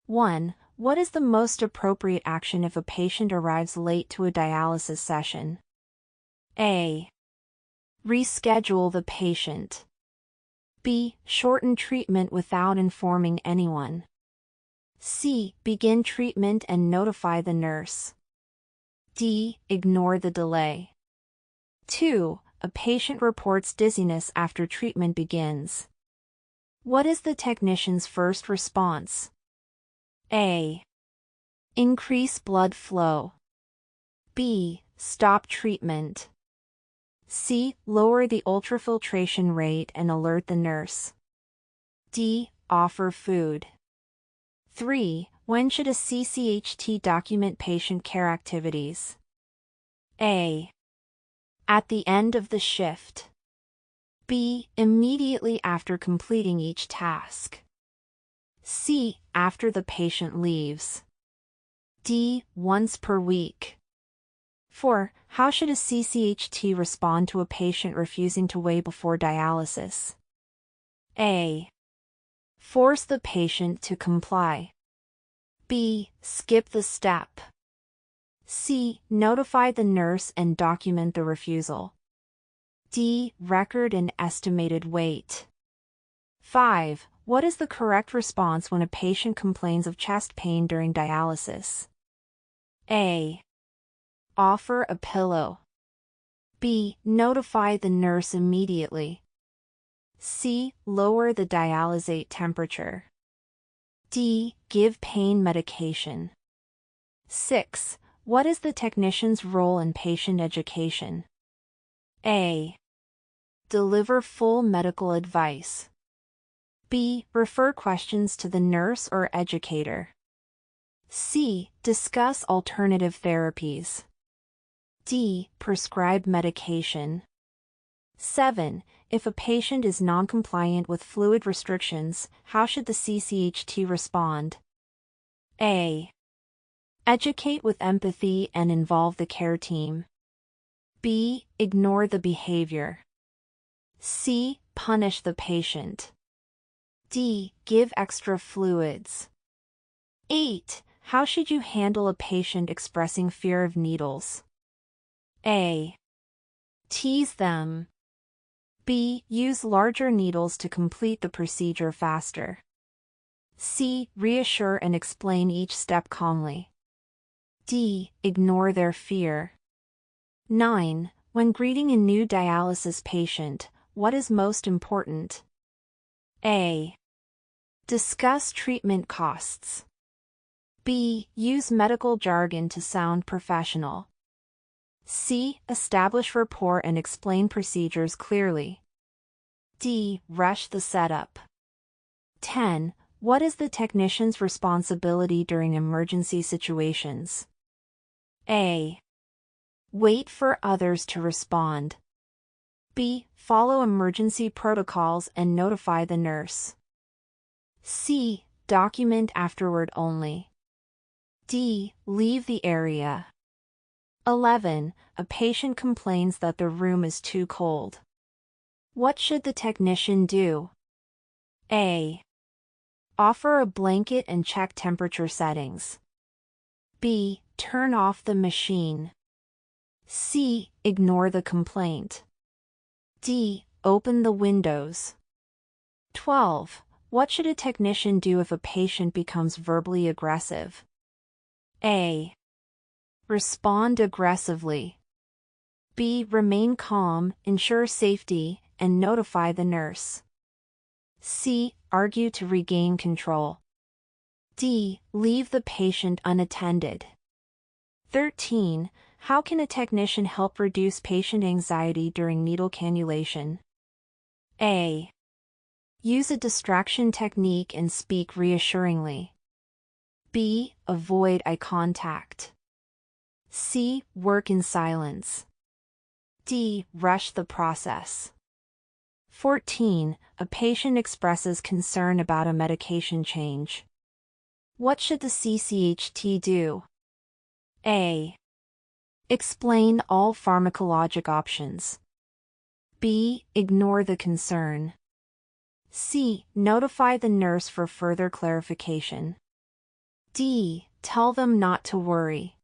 1. What is the most appropriate action if a patient arrives late to a dialysis session? A. Reschedule the patient. B. Shorten treatment without informing anyone. C. Begin treatment and notify the nurse. D. Ignore the delay. 2. A patient reports dizziness after treatment begins. What is the technician's first response? A. Increase blood flow. B. Stop treatment. C. Lower the ultrafiltration rate and alert the nurse. D. Offer food. 3. When should a ccht document patient care activities? A. At the end of the shift. B. Immediately after completing each task. C. After the patient leaves. D. Once per week. 4. How should a ccht respond to a patient refusing to weigh before dialysis? A. Force the patient to comply. B. Skip the step. C. Notify the nurse and document the refusal. D. Record an estimated weight. 5. What is the correct response when a patient complains of chest pain during dialysis? A. Offer a pillow. B. Notify the nurse immediately. C. Lower the dialysate temperature. D. Give pain medication. 6. What is the technician's role in patient education? A. Deliver full medical advice. B. Refer questions to the nurse or educator. C. Discuss alternative therapies. D. Prescribe medication. 7. If a patient is non-compliant with fluid restrictions, how should the ccht respond? A. Educate with empathy and involve the care team. B. Ignore the behavior. C. Punish the patient. D. Give extra fluids. 8. How should you handle a patient expressing fear of needles? A. Tease them. B. Use larger needles to complete the procedure faster. C. Reassure and explain each step calmly. D. Ignore their fear. 9. When greeting a new dialysis patient, what is most important? A. Discuss treatment costs. B. Use medical jargon to sound professional. C. Establish rapport and explain procedures clearly. D. Rush the setup. 10. What is the technician's responsibility during emergency situations? A. Wait for others to respond. B. Follow emergency protocols and notify the nurse. C. Document afterward only. D. Leave the area. 11. A patient complains that the room is too cold. What should the technician do? A. Offer a blanket and check temperature settings. B. Turn off the machine. C. Ignore the complaint. D. Open the windows. 12. What should a technician do if a patient becomes verbally aggressive? A. Respond aggressively. B. Remain calm, ensure safety, and notify the nurse. C. Argue to regain control. D. Leave the patient unattended. 13. How can a technician help reduce patient anxiety during needle cannulation? A. Use a distraction technique and speak reassuringly. B. Avoid eye contact. C. Work in silence. D. Rush the process. 14. A patient expresses concern about a medication change. What should the ccht do? A. Explain all pharmacologic options. B. Ignore the concern. C. Notify the nurse for further clarification. D. Tell them not to worry.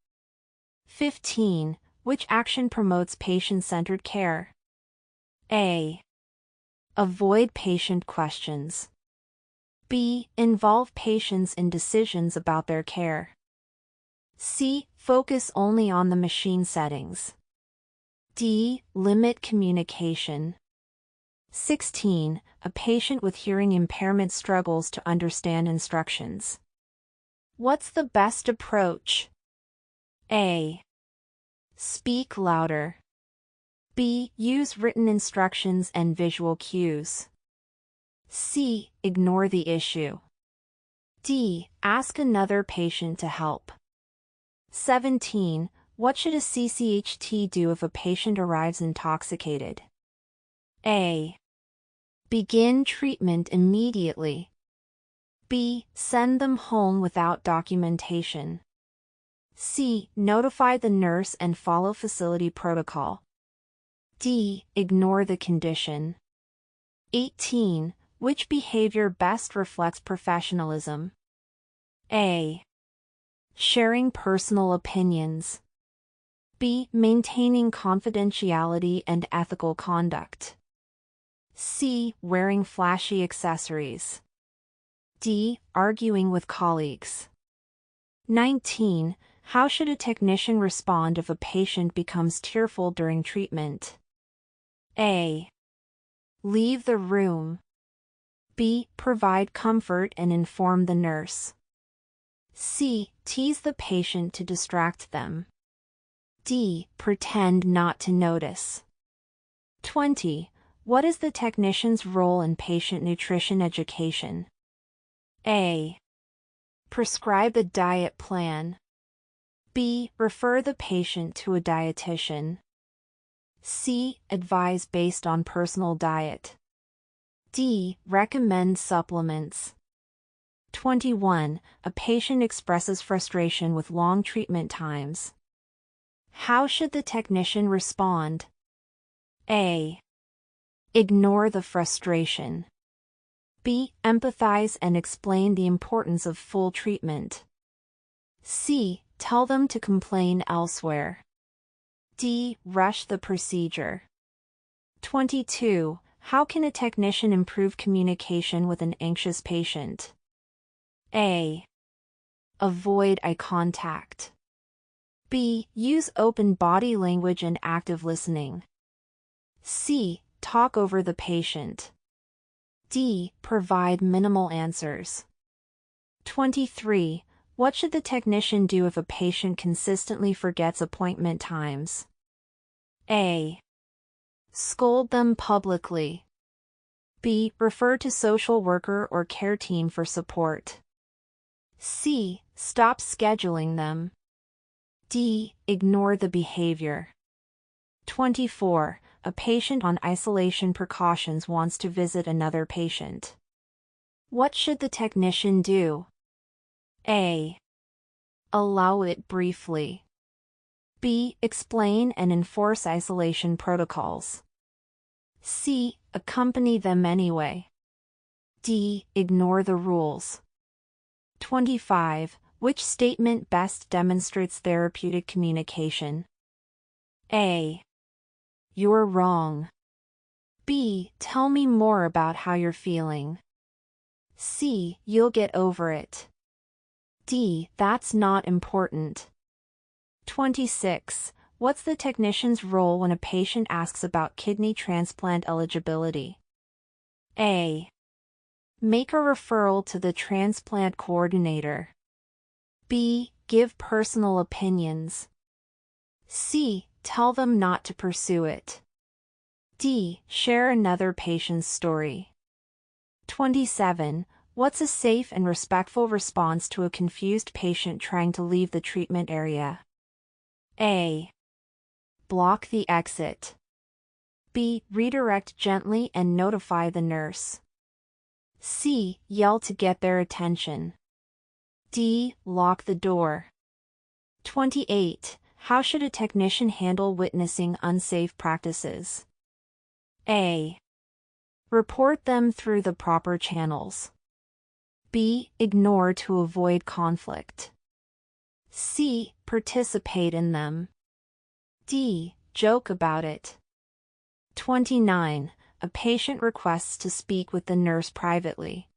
15. Which action promotes patient-centered care? A. Avoid patient questions. B. Involve patients in decisions about their care. C. Focus only on the machine settings. D. Limit communication. 16. A patient with hearing impairment struggles to understand instructions. What's the best approach? A. Speak louder. B. Use written instructions and visual cues. C. Ignore the issue. D. Ask another patient to help. 17. What should a ccht do if a patient arrives intoxicated? A. Begin treatment immediately. B. Send them home without documentation. C. Notify the nurse and follow facility protocol. D. Ignore the condition. 18. Which behavior best reflects professionalism? A. Sharing personal opinions. B. Maintaining confidentiality and ethical conduct. C. Wearing flashy accessories. D. Arguing with colleagues. 19. How should a technician respond if a patient becomes tearful during treatment? A. Leave the room. B. Provide comfort and inform the nurse. C. Tease the patient to distract them. D. Pretend not to notice. 20. What is the technician's role in patient nutrition education? A. Prescribe a diet plan. B. Refer the patient to a dietitian. C. Advise based on personal diet. D. Recommend supplements. 21. A patient expresses frustration with long treatment times. How should the technician respond? A. Ignore the frustration. B. Empathize and explain the importance of full treatment. C. Tell them to complain elsewhere. D. Rush the procedure. 22. How can a technician improve communication with an anxious patient? A. Avoid eye contact. B. Use open body language and active listening. C. Talk over the patient. D. Provide minimal answers. 23. What should the technician do if a patient consistently forgets appointment times? A. Scold them publicly. B. Refer to social worker or care team for support. C. Stop scheduling them. D. Ignore the behavior. 24. A patient on isolation precautions wants to visit another patient. What should the technician do? A. Allow it briefly. B. Explain and enforce isolation protocols. C. Accompany them anyway. D. Ignore the rules. 25. Which statement best demonstrates therapeutic communication? A. You're wrong. B. Tell me more about how you're feeling. C. You'll get over it. D. That's not important. 26. What's the technician's role when a patient asks about kidney transplant eligibility? A. Make a referral to the transplant coordinator. B. Give personal opinions. C. Tell them not to pursue it. D. Share another patient's story. 27. What's a safe and respectful response to a confused patient trying to leave the treatment area? A. Block the exit. B. Redirect gently and notify the nurse. C. Yell to get their attention. D. Lock the door. 28. How should a technician handle witnessing unsafe practices? A. Report them through the proper channels. B. Ignore to avoid conflict. C. Participate in them. D. Joke about it. 29. A patient requests to speak with the nurse privately.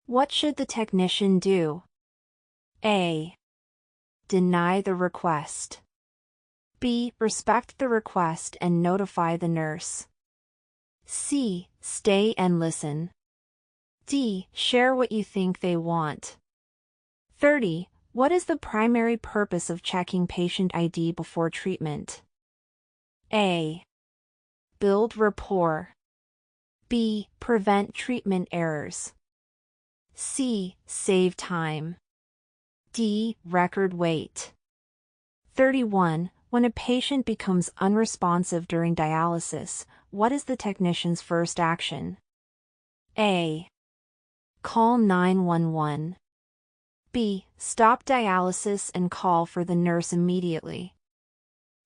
What should the technician do? A. Deny the request. B. Respect the request and notify the nurse. C. Stay and listen. D. Share what you think they want. 30. What is the primary purpose of checking patient ID before treatment? A. Build rapport. B. Prevent treatment errors. C. Save time. D. Record wait. 31. When a patient becomes unresponsive during dialysis, what is the technician's first action? A. Call 911. B. Stop dialysis and call for the nurse immediately.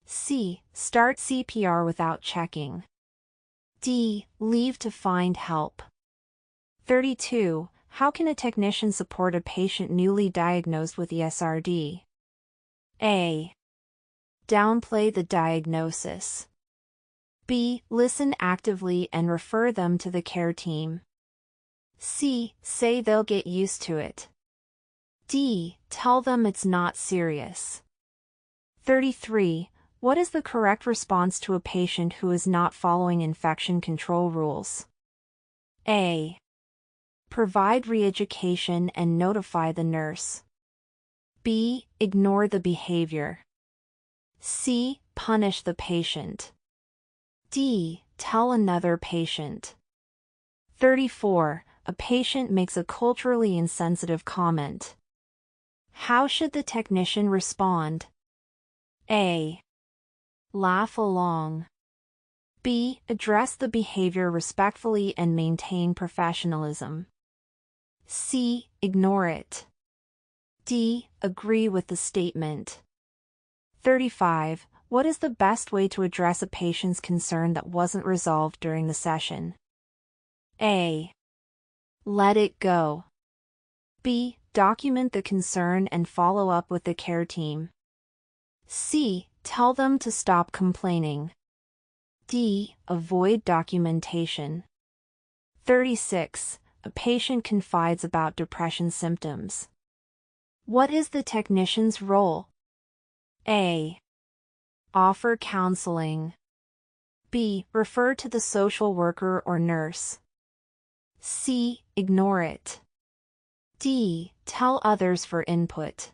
C. Start CPR without checking. D. Leave to find help. 32. How can a technician support a patient newly diagnosed with ESRD? A. Downplay the diagnosis. B. Listen actively and refer them to the care team. C. Say they'll get used to it. D. Tell them it's not serious. 33. What is the correct response to a patient who is not following infection control rules? A. Provide re-education and notify the nurse. B. Ignore the behavior. C. Punish the patient. D. Tell another patient. 34. A patient makes a culturally insensitive comment. How should the technician respond? A. Laugh along. B. Address the behavior respectfully and maintain professionalism. C. Ignore it. D. Agree with the statement. 35. What is the best way to address a patient's concern that wasn't resolved during the session? A. Let it go. B. Document the concern and follow up with the care team. C. Tell them to stop complaining. D. Avoid documentation. 36. A patient confides about depression symptoms. What is the technician's role? A. Offer counseling. B. Refer to the social worker or nurse. C. Ignore it. D. Tell others for input.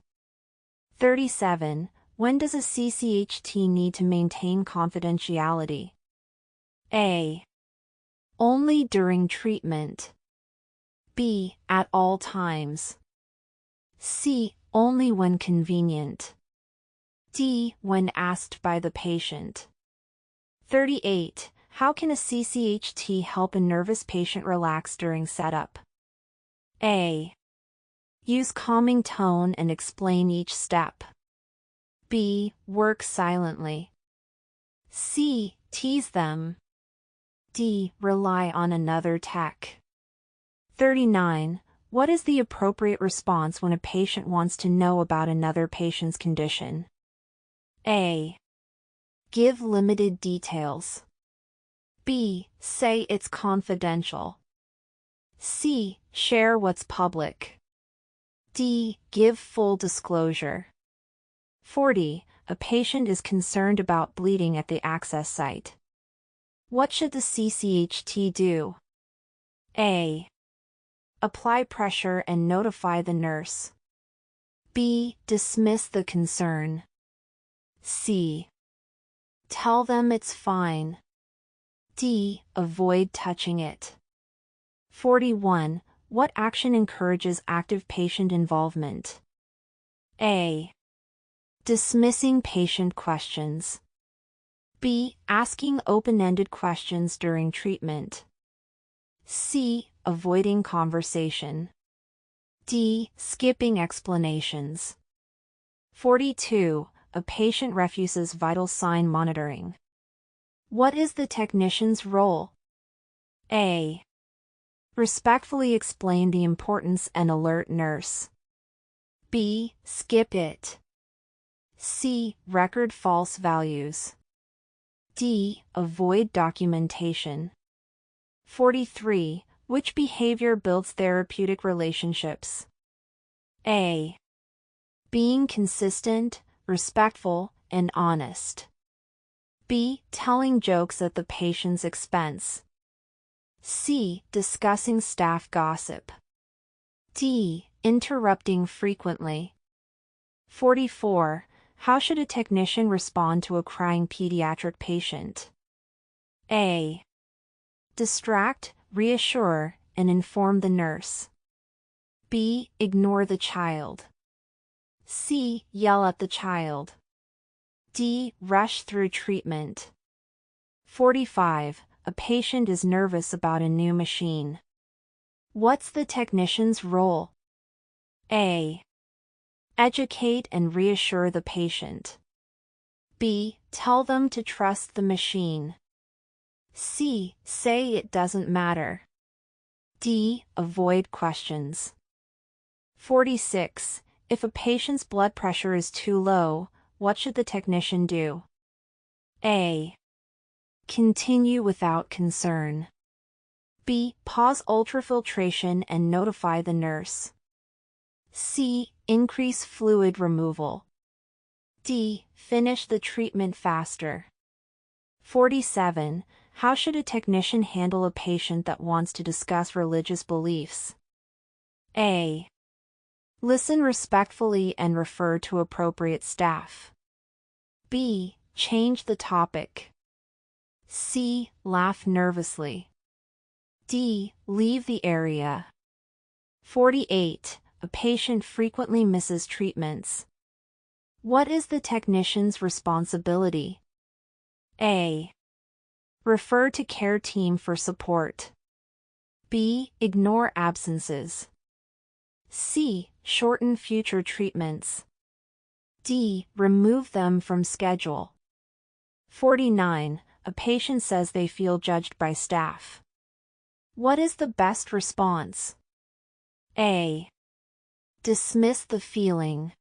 37. When does a ccht need to maintain confidentiality? A. Only during treatment. B. At all times. C. Only when convenient. D. When asked by the patient. 38. How can a ccht help a nervous patient relax during setup? A. Use calming tone and explain each step. B. Work silently. C. Tease them. D. Rely on another tech. 39. What is the appropriate response when a patient wants to know about another patient's condition? A. Give limited details. B. Say it's confidential. C. Share what's public. D. Give full disclosure. 40. A patient is concerned about bleeding at the access site. What should the ccht do? A. Apply pressure and notify the nurse. B. Dismiss the concern. C. Tell them it's fine. D. Avoid touching it. 41. What action encourages active patient involvement? A. Dismissing patient questions. B. Asking open-ended questions during treatment. C. Avoiding conversation. D. Skipping explanations. 42. A patient refuses vital sign monitoring. What is the technician's role? A. Respectfully explain the importance and alert nurse. B. Skip it. C. Record false values. D. Avoid documentation. 43. Which behavior builds therapeutic relationships? A. Being consistent, respectful, and honest. B. Telling jokes at the patient's expense. C. Discussing staff gossip. D. Interrupting frequently. 44. How should a technician respond to a crying pediatric patient? A. Distract, reassure, and inform the nurse. B. Ignore the child. C. Yell at the child. D. Rush through treatment. 45. A patient is nervous about a new machine. What's the technician's role? A. Educate and reassure the patient. B. Tell them to trust the machine. C. Say it doesn't matter. D. Avoid questions. 46. If a patient's blood pressure is too low, what should the technician do? A. Continue without concern. B. Pause ultrafiltration and notify the nurse. C. Increase fluid removal. D. Finish the treatment faster. 47. How should a technician handle a patient that wants to discuss religious beliefs? A. Listen respectfully and refer to appropriate staff. B. Change the topic. C. Laugh nervously. D. Leave the area. 48. A patient frequently misses treatments. What is the technician's responsibility? A. Refer to care team for support. B. Ignore absences. C. Shorten future treatments. D. Remove them from schedule. 49. A patient says they feel judged by staff. What is the best response? A. Dismiss the feeling.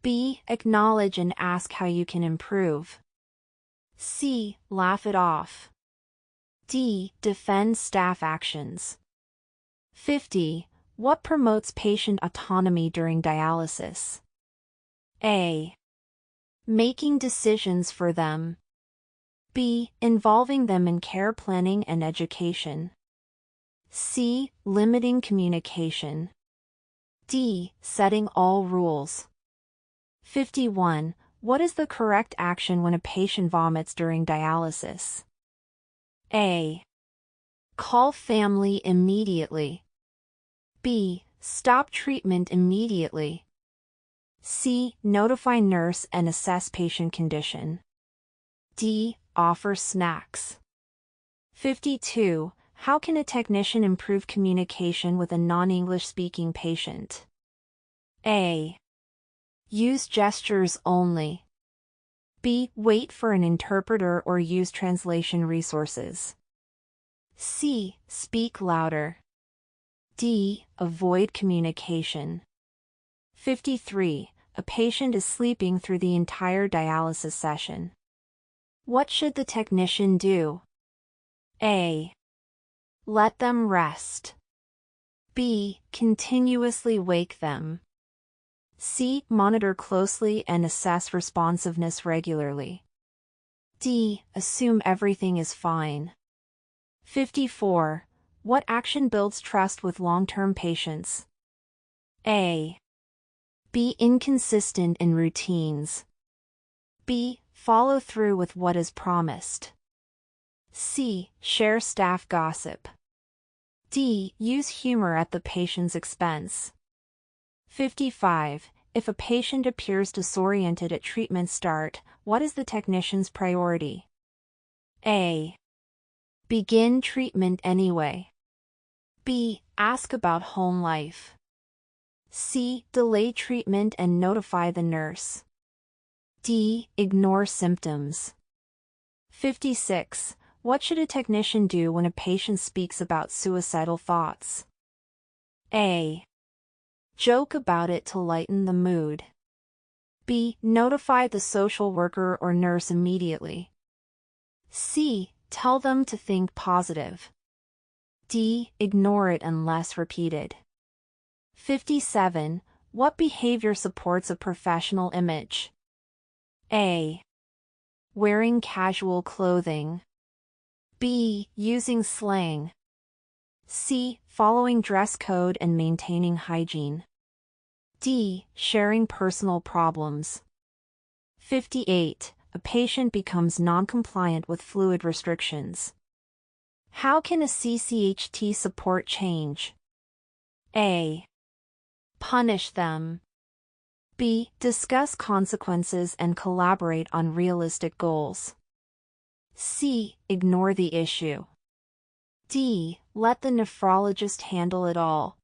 B. Acknowledge and ask how you can improve. C. Laugh it off. D. Defend staff actions. 50. What promotes patient autonomy during dialysis? A. Making decisions for them. B. Involving them in care planning and education. C. Limiting communication. D. Setting all rules. 51. What is the correct action when a patient vomits during dialysis? A. Call family immediately. B. Stop treatment immediately. C. Notify nurse and assess patient condition. D. Offer snacks. 52. How can a technician improve communication with a non-English speaking patient? A. Use gestures only. B. Wait for an interpreter or use translation resources. C. Speak louder. D. Avoid communication. 53. A patient is sleeping through the entire dialysis session. What should the technician do? A. Let them rest. B. Continuously wake them. C. Monitor closely and assess responsiveness regularly. D. Assume everything is fine. 54. What action builds trust with long-term patients? A. Be inconsistent in routines. B. Follow through with what is promised. C. Share staff gossip. D. Use humor at the patient's expense. 55. If a patient appears disoriented at treatment start, what is the technician's priority? A. Begin treatment anyway. B. Ask about home life. C. Delay treatment and notify the nurse. D. Ignore symptoms. 56. What should a technician do when a patient speaks about suicidal thoughts? A. Joke about it to lighten the mood. B. Notify the social worker or nurse immediately. C. Tell them to think positive. D. Ignore it unless repeated. 57. What behavior supports a professional image? A. Wearing casual clothing. B. Using slang. C. Following dress code and maintaining hygiene. D. Sharing personal problems. 58. A patient becomes non-compliant with fluid restrictions. How can a ccht support change? A. Punish them. B. Discuss consequences and collaborate on realistic goals. C. Ignore the issue. D. Let the nephrologist handle it all.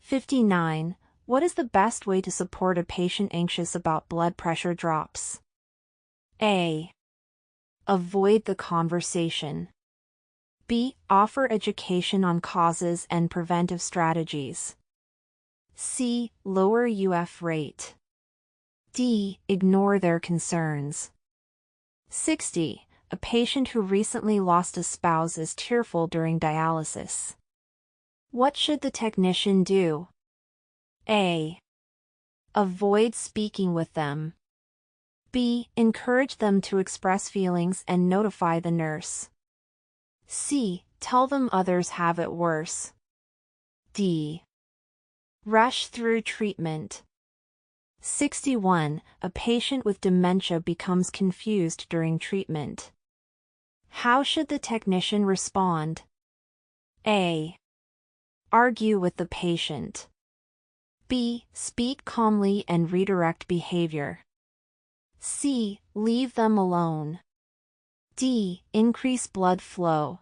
59. What is the best way to support a patient anxious about blood pressure drops? A. Avoid the conversation. B. Offer education on causes and preventive strategies. C. Lower UF rate. D. Ignore their concerns. 60. A patient who recently lost a spouse is tearful during dialysis. What should the technician do? A. Avoid speaking with them. B. Encourage them to express feelings and notify the nurse. C. Tell them others have it worse. D. Rush through treatment. 61. A patient with dementia becomes confused during treatment. How should the technician respond? A. Argue with the patient. B. Speak calmly and redirect behavior. C. Leave them alone. D. Increase blood flow.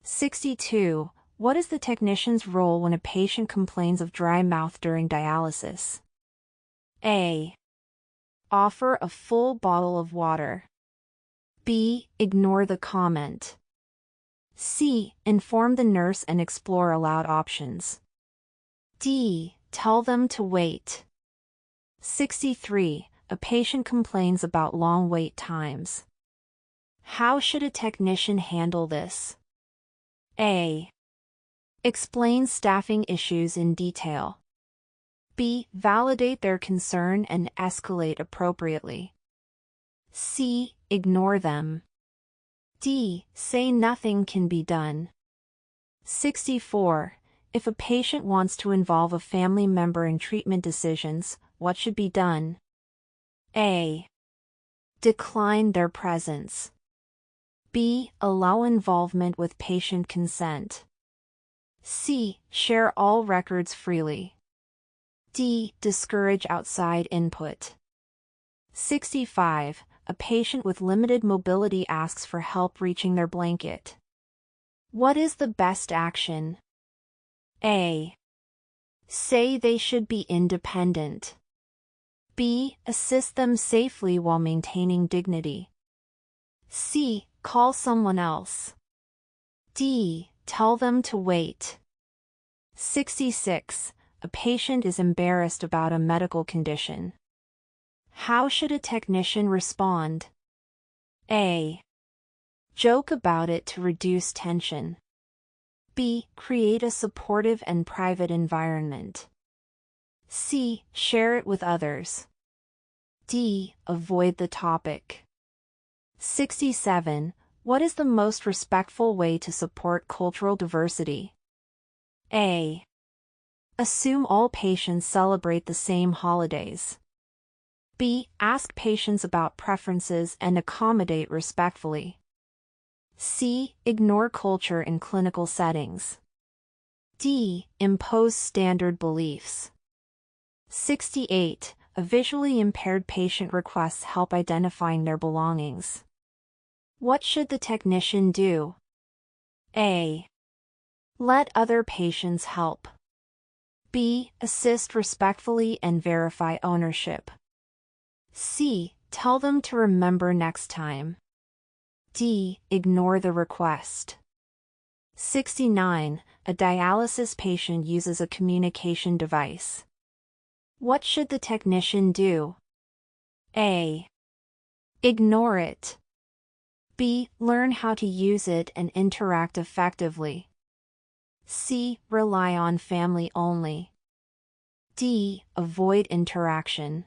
62. What is the technician's role when a patient complains of dry mouth during dialysis? A. Offer a full bottle of water. B. Ignore the comment. C. Inform the nurse and explore allowed options. D. Tell them to wait. 63. A patient complains about long wait times. How should a technician handle this? A. Explain staffing issues in detail. B. Validate their concern and escalate appropriately. C. Ignore them. D. Say nothing can be done. 64. If a patient wants to involve a family member in treatment decisions, what should be done? A. Decline their presence. B. Allow involvement with patient consent. C. Share all records freely. D. Discourage outside input. 65. A patient with limited mobility asks for help reaching their blanket. What is the best action? A. Say they should be independent. B. Assist them safely while maintaining dignity. C. Call someone else. D. Tell them to wait. 66. A patient is embarrassed about a medical condition. How should a technician respond? A. Joke about it to reduce tension. B. Create a supportive and private environment. C. Share it with others. D. Avoid the topic. 67. What is the most respectful way to support cultural diversity? A. Assume all patients celebrate the same holidays. B. Ask patients about preferences and accommodate respectfully. C. Ignore culture in clinical settings. D. Impose standard beliefs. 68. A visually impaired patient requests help identifying their belongings. What should the technician do? A. Let other patients help. B. Assist respectfully and verify ownership. C. Tell them to remember next time. D. Ignore the request. 69. A dialysis patient uses a communication device. What should the technician do? A. Ignore it. B. Learn how to use it and interact effectively. C. Rely on family only. D. Avoid interaction.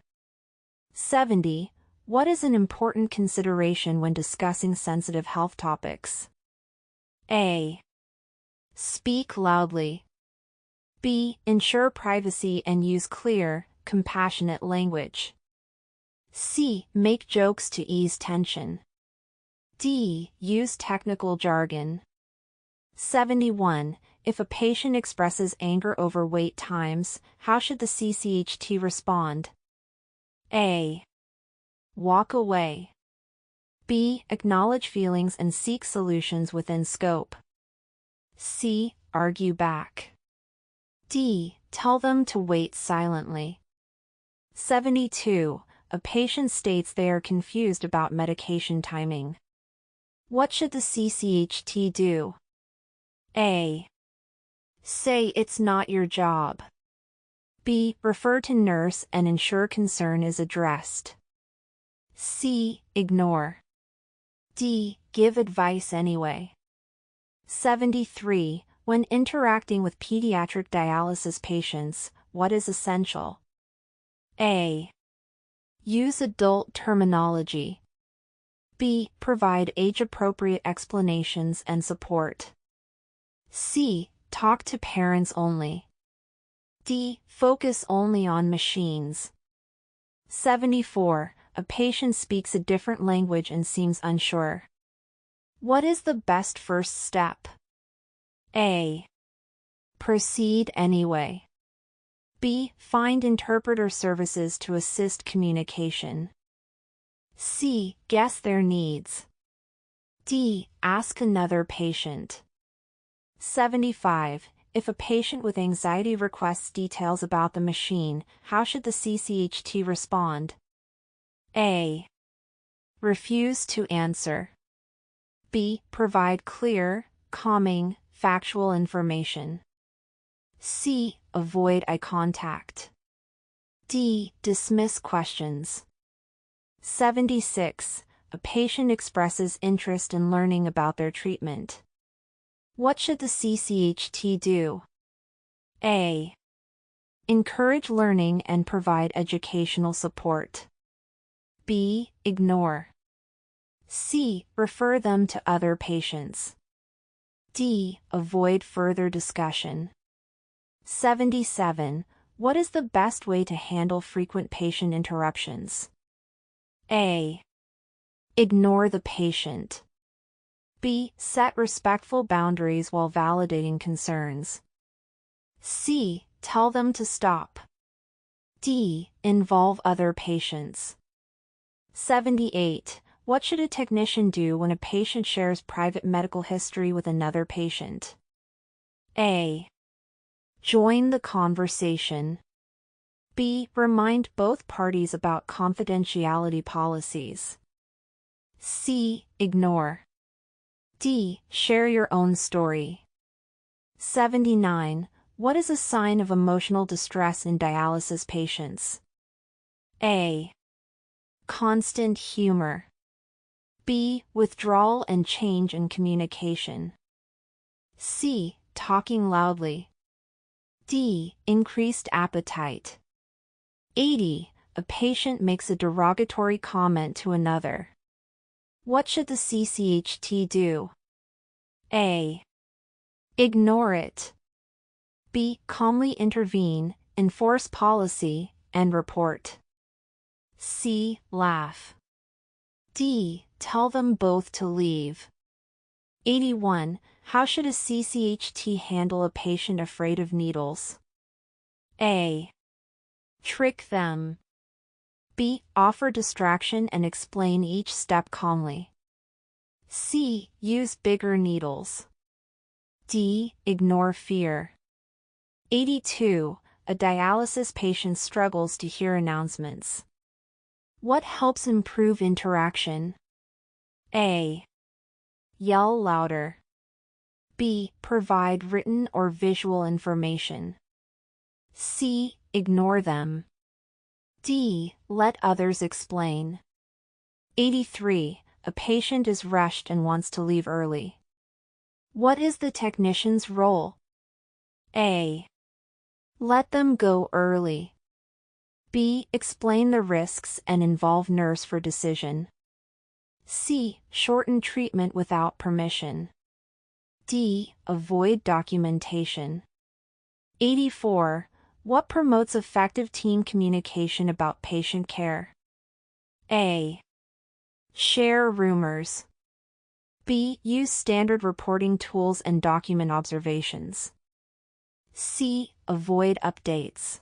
70. What is an important consideration when discussing sensitive health topics? A. Speak loudly. B. Ensure privacy and use clear, compassionate language. C. Make jokes to ease tension. D. Use technical jargon. 71. If a patient expresses anger over wait times, how should the ccht respond? A. Walk away. B. Acknowledge feelings and seek solutions within scope. C. Argue back. D. Tell them to wait silently. 72. A patient states they are confused about medication timing. What should the ccht do? A. Say it's not your job. B. Refer to nurse and ensure concern is addressed. C. Ignore. D. Give advice anyway. 73. When interacting with pediatric dialysis patients, what is essential? A. Use adult terminology. B. Provide age-appropriate explanations and support. C. Talk to parents only. D. Focus only on machines. 74. A patient speaks a different language and seems unsure. What is the best first step? A. Proceed anyway. B. Find interpreter services to assist communication. C. Guess their needs. D. Ask another patient. 75. If a patient with anxiety requests details about the machine, how should the ccht respond? A. Refuse to answer. B. Provide clear, calming, factual information. C. Avoid eye contact. D. Dismiss questions. 76. A patient expresses interest in learning about their treatment. What should the ccht do? A. Encourage learning and provide educational support. B. Ignore. C. Refer them to other patients. D. Avoid further discussion. 77. What is the best way to handle frequent patient interruptions? A. Ignore the patient. B. Set respectful boundaries while validating concerns. C. Tell them to stop. D. Involve other patients. 78. What should a technician do when a patient shares private medical history with another patient? A. Join the conversation. B. Remind both parties about confidentiality policies. C. Ignore. D. Share your own story. 79. What is a sign of emotional distress in dialysis patients? A. Constant humor. B. Withdrawal and change in communication. C. Talking loudly. D. Increased appetite. 80. A patient makes a derogatory comment to another. What should the ccht do? A. Ignore it. B. Calmly intervene, enforce policy, and report. C. Laugh. D. Tell them both to leave. 81. How should a ccht handle a patient afraid of needles? A. Trick them. B. Offer distraction and explain each step calmly. C. Use bigger needles. D. Ignore fear. 82. A dialysis patient struggles to hear announcements. What helps improve interaction? A. Yell louder. B. Provide written or visual information. C. Ignore them. D. Let others explain. 83. A patient is rushed and wants to leave early. What is the technician's role? A. Let them go early. B. Explain the risks and involve nurse for decision. C. Shorten treatment without permission. D. Avoid documentation. 84. What promotes effective team communication about patient care? A. Share rumors. B. Use standard reporting tools and document observations. C. Avoid updates.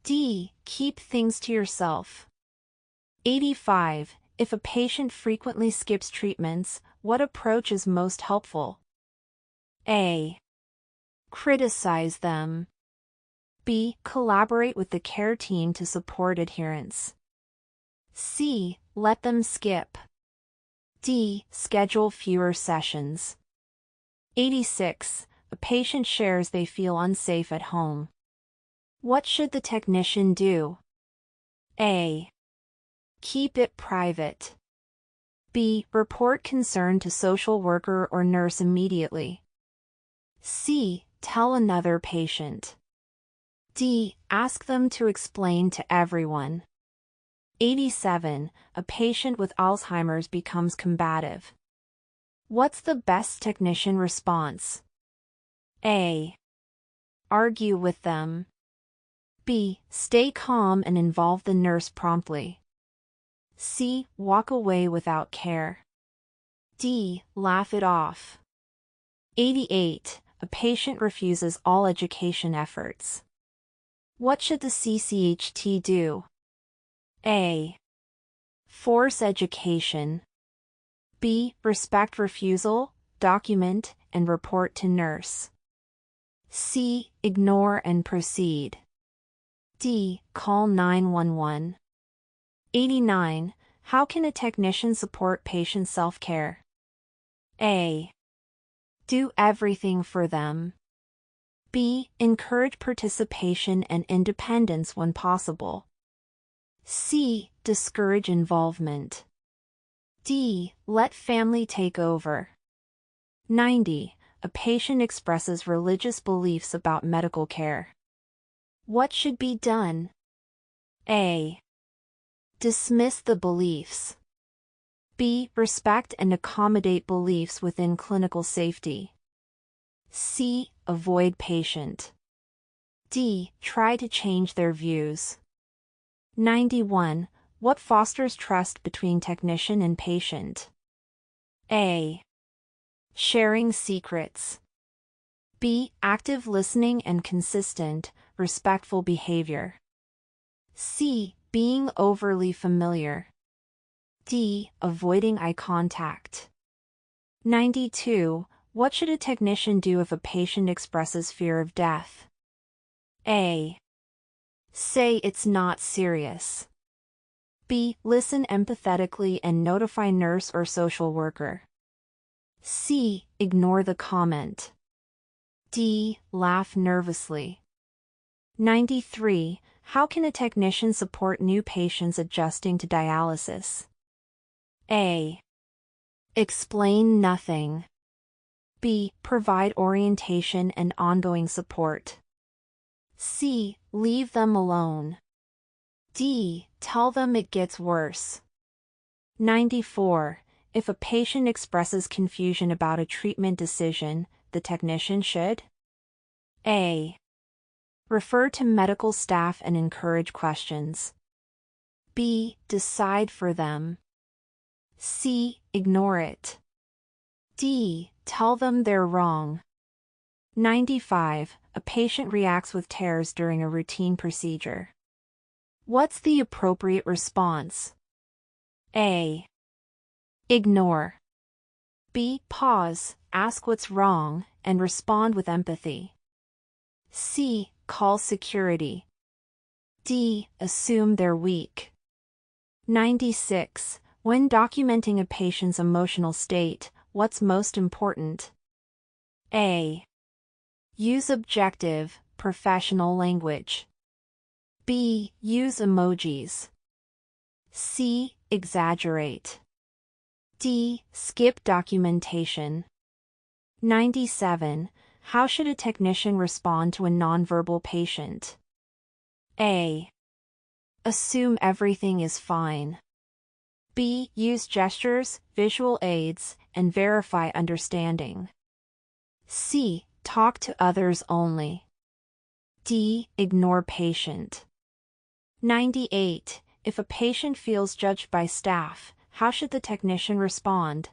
D. Keep things to yourself. 85. If a patient frequently skips treatments, what approach is most helpful? A. Criticize them. B. Collaborate with the care team to support adherence. C. Let them skip. D. Schedule fewer sessions. 86. A patient shares they feel unsafe at home. What should the technician do? A. Keep it private. B. Report concern to social worker or nurse immediately. C. Tell another patient. D. Ask them to explain to everyone. 87. A patient with Alzheimer's becomes combative. What's the best technician response? A. Argue with them. B. Stay calm and involve the nurse promptly. C. Walk away without care. D. Laugh it off. 88. A patient refuses all education efforts. What should the ccht do? A. Force education. B. Respect refusal, document, and report to nurse. C. Ignore and proceed. D. Call 911. 89. How can a technician support patient self-care? A. Do everything for them. B. Encourage participation and independence when possible. C. Discourage involvement. D. Let family take over. 90. A patient expresses religious beliefs about medical care. What should be done? A. Dismiss the beliefs. B. Respect and accommodate beliefs within clinical safety. C. Avoid patient. D. Try to change their views. 91. What fosters trust between technician and patient? A. Sharing secrets. B. Active listening and consistent, respectful behavior. C. Being overly familiar. D. Avoiding eye contact. 92. What should a technician do if a patient expresses fear of death? A. Say it's not serious. B. Listen empathetically and notify nurse or social worker. C. Ignore the comment. D. Laugh nervously. 93. How can a technician support new patients adjusting to dialysis? A. Explain nothing. B. Provide orientation and ongoing support. C. Leave them alone. D. Tell them it gets worse. 94. If a patient expresses confusion about a treatment decision, the technician should A. Refer to medical staff and encourage questions. B. Decide for them. C. Ignore it. D. Tell them they're wrong. 95. A patient reacts with tears during a routine procedure. What's the appropriate response? A. Ignore. B. Pause, ask what's wrong, and respond with empathy. C. Call security. D. Assume they're weak. 96. When documenting a patient's emotional state, what's most important? A. Use objective, professional language. B. Use emojis. C. Exaggerate. D. Skip documentation. 97. How should a technician respond to a nonverbal patient? A. Assume everything is fine. B. Use gestures, visual aids, and verify understanding. C. Talk to others only. D. Ignore patient. 98. If a patient feels judged by staff, how should the technician respond?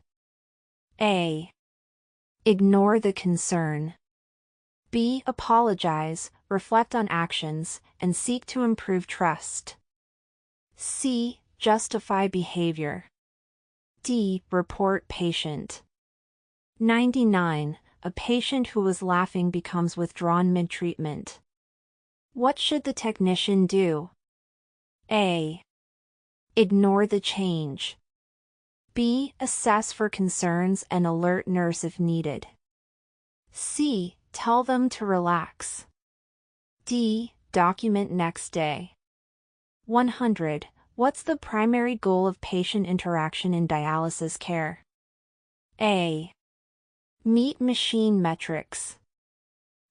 A. Ignore the concern. B. Apologize, reflect on actions, and seek to improve trust. C. Justify behavior. D. Report patient. 99. A patient who was laughing becomes withdrawn mid-treatment. What should the technician do? A. Ignore the change. B. Assess for concerns and alert nurse if needed. C. Tell them to relax. D. Document next day. 100. What's the primary goal of patient interaction in dialysis care? A. Meet machine metrics.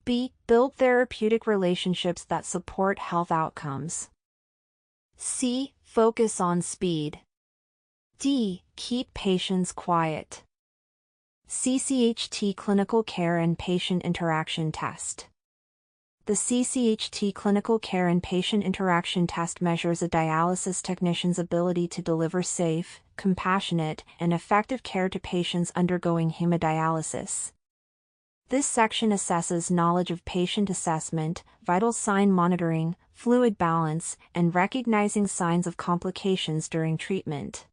B. Build therapeutic relationships that support health outcomes. C. Focus on speed. D. Keep patients quiet. ccht Clinical Care and Patient Interaction Test. The ccht Clinical Care and Patient Interaction Test measures a dialysis technician's ability to deliver safe, compassionate, and effective care to patients undergoing hemodialysis. This section assesses knowledge of patient assessment, vital sign monitoring, fluid balance, and recognizing signs of complications during treatment.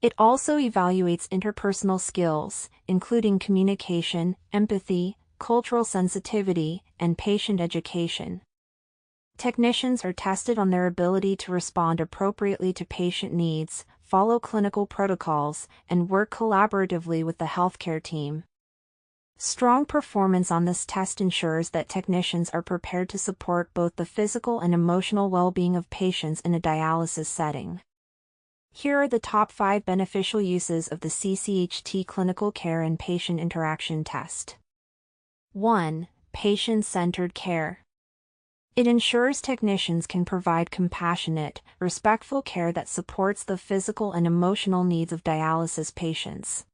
It also evaluates interpersonal skills, including communication, empathy, cultural sensitivity, and patient education. Technicians are tested on their ability to respond appropriately to patient needs, follow clinical protocols, and work collaboratively with the healthcare team. Strong performance on this test ensures that technicians are prepared to support both the physical and emotional well-being of patients in a dialysis setting. Here are the top 5 beneficial uses of the ccht Clinical Care and Patient Interaction Test. 1. Patient-centered care. It ensures technicians can provide compassionate, respectful care that supports the physical and emotional needs of dialysis patients.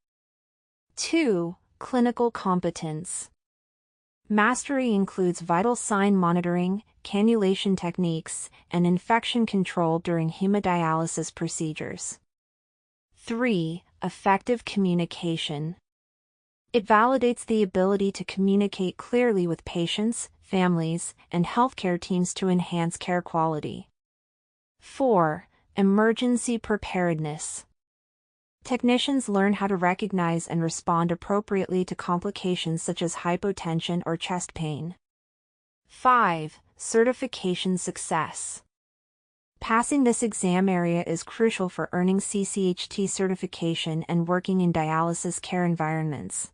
2. Clinical competence. Mastery includes vital sign monitoring, cannulation techniques, and infection control during hemodialysis procedures. 3. Effective communication. It validates the ability to communicate clearly with patients, families, and healthcare teams to enhance care quality. 4. Emergency preparedness. Technicians learn how to recognize and respond appropriately to complications such as hypotension or chest pain. 5. Certification success. Passing this exam area is crucial for earning ccht certification and working in dialysis care environments.